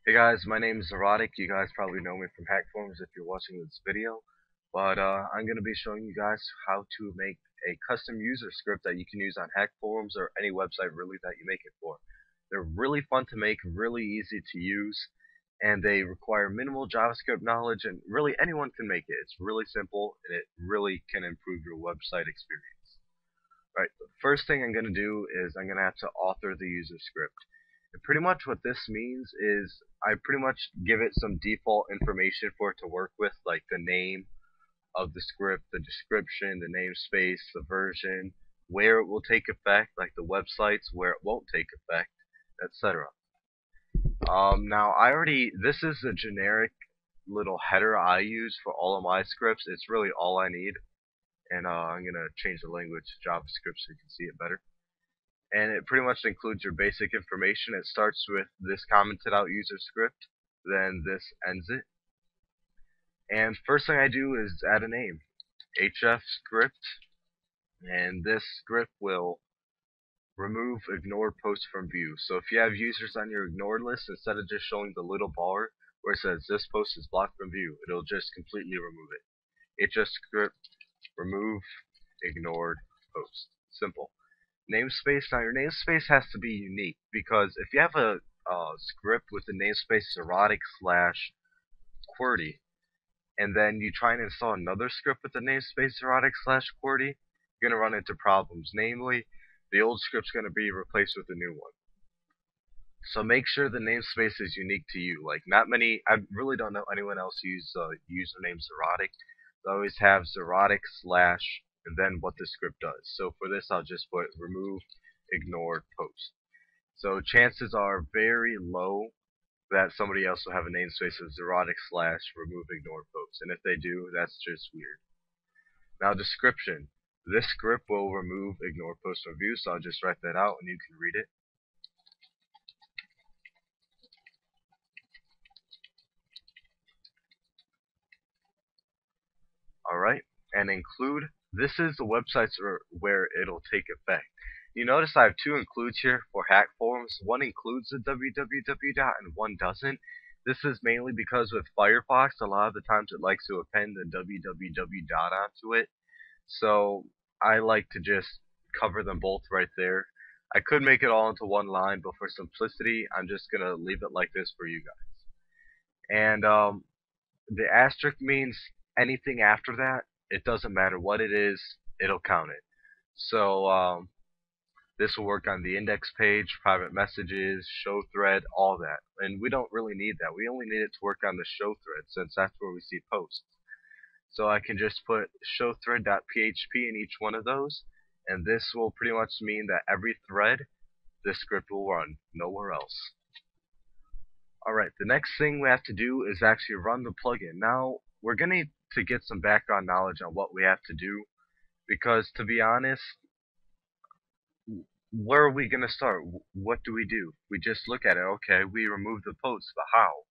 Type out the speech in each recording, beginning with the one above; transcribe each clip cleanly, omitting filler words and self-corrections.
Hey guys, my name is Erotic. You guys probably know me from Hack Forums if you're watching this video. But I'm going to be showing you guys how to make a custom user script that you can use on Hack Forums or any website really that you make it for. They're really fun to make, really easy to use, and they require minimal JavaScript knowledge, and really anyone can make it. It's really simple, and it really can improve your website experience. Alright, the first thing I'm going to do is I'm going to have to author the user script. And pretty much what this means is I pretty much give it some default information for it to work with, like the name of the script, the description, the namespace, the version, where it will take effect, like the websites where it won't take effect, etc. Now this is a generic little header I use for all of my scripts. It's really all I need. And I'm going to change the language to JavaScript so you can see it better. And it pretty much includes your basic information. It starts with this commented out user script, then this ends it. And first thing I do is add a name, HF script, and this script will remove ignored posts from view. So if you have users on your ignored list, instead of just showing the little bar where it says this post is blocked from view, it'll just completely remove it. HF script remove ignored post. Simple. Namespace. Now your namespace has to be unique because if you have a script with the namespace erotic slash QWERTY and then you try and install another script with the namespace erotic slash QWERTY, you're going to run into problems. Namely, the old script's going to be replaced with a new one. So make sure the namespace is unique to you. Like I really don't know anyone else who uses usernames erotic. They always have erotic slash and then what the script does. So for this I'll just put remove ignored post. So chances are very low that somebody else will have a namespace of erotic slash remove ignored post. And if they do, that's just weird. Now description. This script will remove ignored post from view, so I'll just write that out and you can read it. Alright, and include. This is the websites where it'll take effect. You notice I have two includes here for hack forums. One includes the www dot and one doesn't. This is mainly because with Firefox, a lot of the times it likes to append the www dot onto it. So I like to just cover them both right there. I could make it all into one line, but for simplicity, I'm just going to leave it like this for you guys. And the asterisk means anything after that, it doesn't matter what it is, it'll count it. So this will work on the index page, private messages, show thread, all that. And we don't really need that. We only need it to work on the show thread since that's where we see posts. So I can just put showthread.php in each one of those, and this will pretty much mean that every thread this script will run, nowhere else. Alright, the next thing we have to do is actually run the plugin. Now, we're going to need to get some background knowledge on what we have to do, because to be honest, where are we going to start? What do? We just look at it, okay, we remove the post, but how?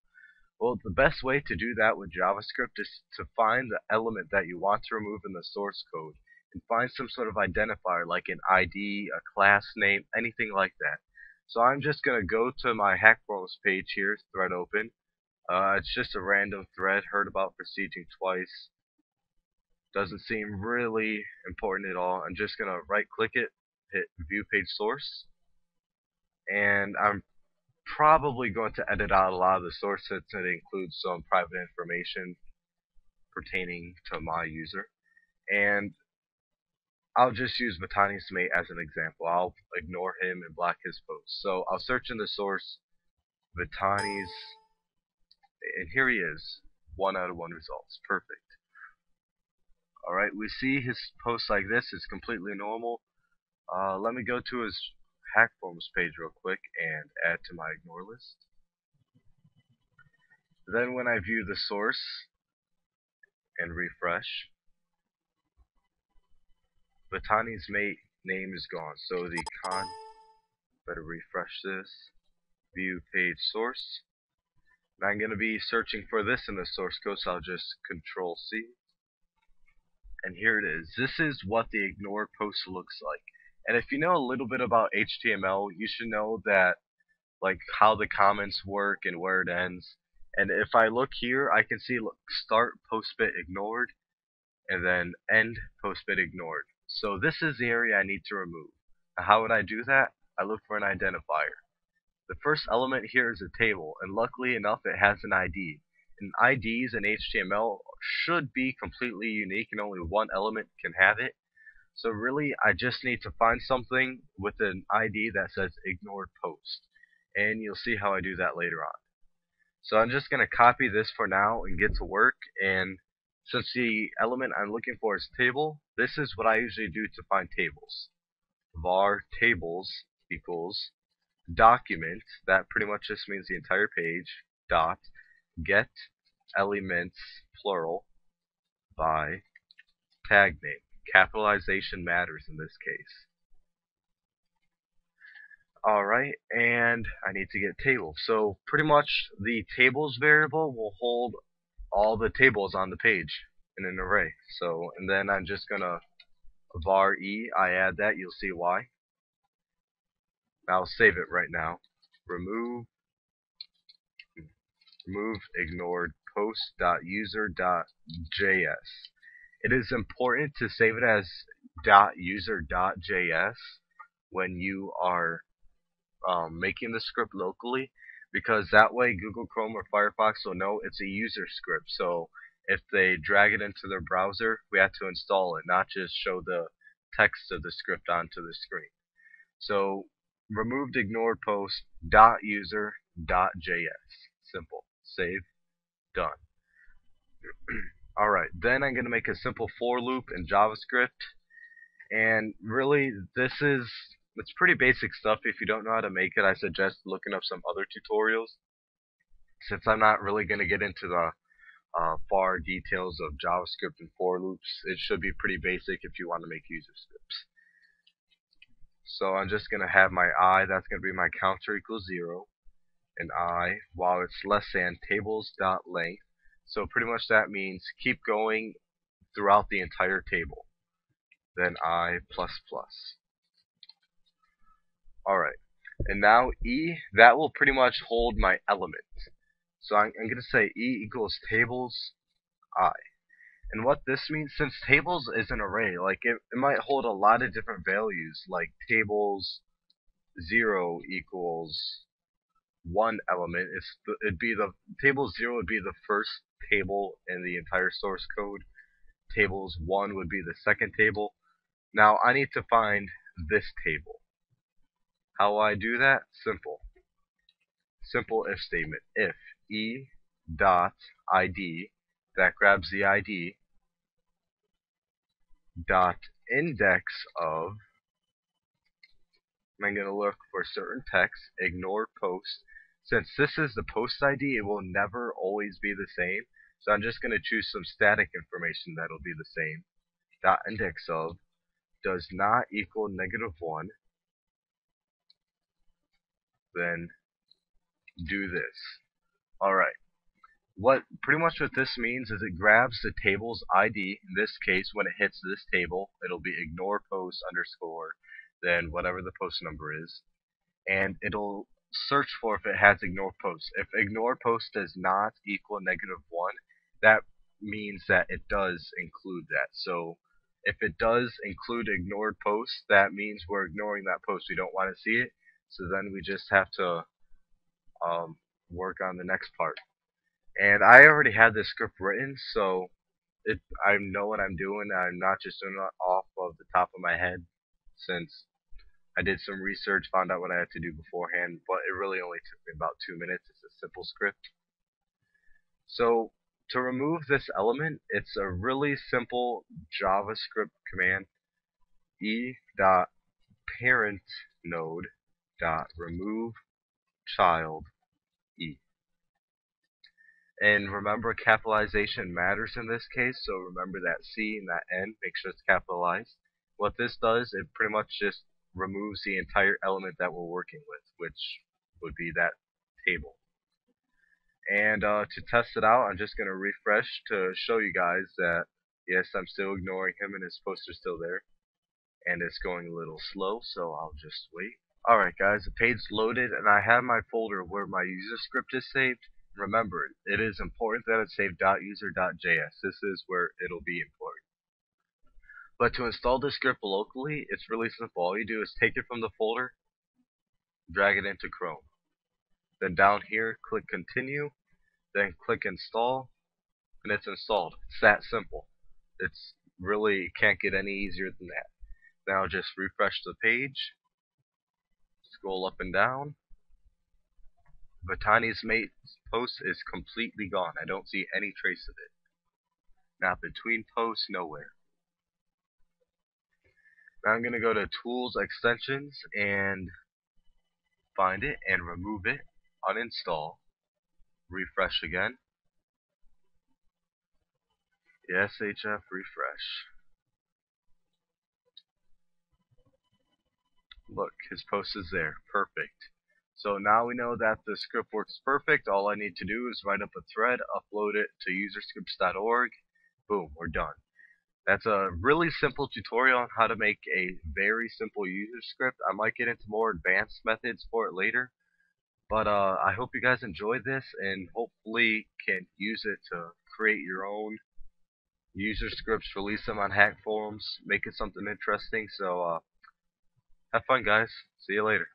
Well, the best way to do that with JavaScript is to find the element that you want to remove in the source code and find some sort of identifier like an ID, a class name, anything like that. So I'm just going to go to my hack forums page here, thread open. It's just a random thread, heard about proceding twice. Doesn't seem really important at all. I'm just going to right click it, hit view page source, and I'm probably going to edit out a lot of the source since it includes some private information pertaining to my user. And I'll just use Vitani's mate as an example. I'll ignore him and block his post. So I'll search in the source Vitani's, and here he is. 1 out of 1 results. Perfect. Alright, we see his post like this. It's completely normal. Let me go to his hack forums page real quick and add to my ignore list. Then when I view the source and refresh, Vitani's mate name is gone. So the better refresh this, view page source. Now I'm going to be searching for this in the source code, so I'll just Control C. And here it is. This is what the ignored post looks like. And if you know a little bit about HTML, you should know that like how the comments work and where it ends. And if I look here, I can see, look, start post bit ignored and then end post bit ignored. So this is the area I need to remove. Now, how would I do that? I look for an identifier. The first element here is a table, and luckily enough it has an ID. And IDs in HTML should be completely unique and only one element can have it. So really I just need to find something with an ID that says ignored post. And you'll see how I do that later on. So I'm just going to copy this for now and get to work. And since the element I'm looking for is table, this is what I usually do to find tables. Var tables equals document, that pretty much just means the entire page, dot, get elements, plural, by tag name. Capitalization matters in this case. Alright, and I need to get table. So pretty much the tables variable will hold all the tables on the page in an array. So, and then I'm just gonna var e, I add that, you'll see why. I'll save it right now. Remove ignored post.user.js. It is important to save it as .user.js when you are making the script locally, because that way Google Chrome or Firefox will know it's a user script. So if they drag it into their browser, we have to install it, not just show the text of the script onto the screen. So removed ignored post .user.js. Simple. Save. Done. Alright, then I'm going to make a simple for loop in JavaScript. And really, it's pretty basic stuff. If you don't know how to make it, I suggest looking up some other tutorials. Since I'm not really going to get into the far details of JavaScript and for loops, it should be pretty basic if you want to make user scripts. So I'm just going to have my I, that's going to be my counter equals 0. And I, while it's less than tables.length. So pretty much that means keep going throughout the entire table. Then I plus plus. Alright, and now E, that will pretty much hold my element. So I'm going to say E equals tables I. And what this means, since tables is an array, like it might hold a lot of different values, like tables 0 equals one element. It'd be the table 0 would be the first table in the entire source code. Tables 1 would be the second table. Now I need to find this table. How I do that? Simple. Simple if statement. If e dot id, that grabs the id, dot index of, I'm going to look for certain text, ignore post. Since this is the post ID, it will never always be the same. So I'm just going to choose some static information that'll be the same. Dot index of does not equal -1. Then do this. Alright. Pretty much what this means is it grabs the table's ID. In this case, when it hits this table, it'll be ignore post underscore, then whatever the post number is, and it'll search for if it has ignore post. If ignore post does not equal -1, that means that it does include that. So if it does include ignored post, that means we're ignoring that post. We don't want to see it. So then we just have to work on the next part. And I already had this script written, so I know what I'm doing. I'm not just doing it off of the top of my head, since I did some research, found out what I had to do beforehand, but it really only took me about 2 minutes. It's a simple script. So to remove this element, it's a really simple JavaScript command, e.parentNode.remove child e. And remember, capitalization matters in this case, so remember that C and that N, make sure it's capitalized. What this does, it pretty much just removes the entire element that we're working with, which would be that table. And to test it out, I'm just going to refresh to show you guys that, yes, I'm still ignoring him and his poster's still there. And it's going a little slow, so I'll just wait. Alright guys, the page loaded and I have my folder where my user script is saved. Remember, it is important that it's saved .user.js. This is where it'll be important. But to install this script locally, it's really simple. All you do is take it from the folder, drag it into Chrome. Then down here, click continue, then click install, and it's installed. It's that simple. It's really can't get any easier than that. Now just refresh the page, scroll up and down. But Tiny's mate's post is completely gone. I don't see any trace of it. Now between posts, nowhere. Now I'm going to go to Tools, Extensions, and find it and remove it. Uninstall. Refresh again. SHF refresh. Look, his post is there. Perfect. So now we know that the script works perfect. All I need to do is write up a thread, upload it to userscripts.org. Boom, we're done. That's a really simple tutorial on how to make a very simple user script. I might get into more advanced methods for it later. But I hope you guys enjoyed this and hopefully can use it to create your own user scripts, release them on hack forums, make it something interesting. So have fun, guys. See you later.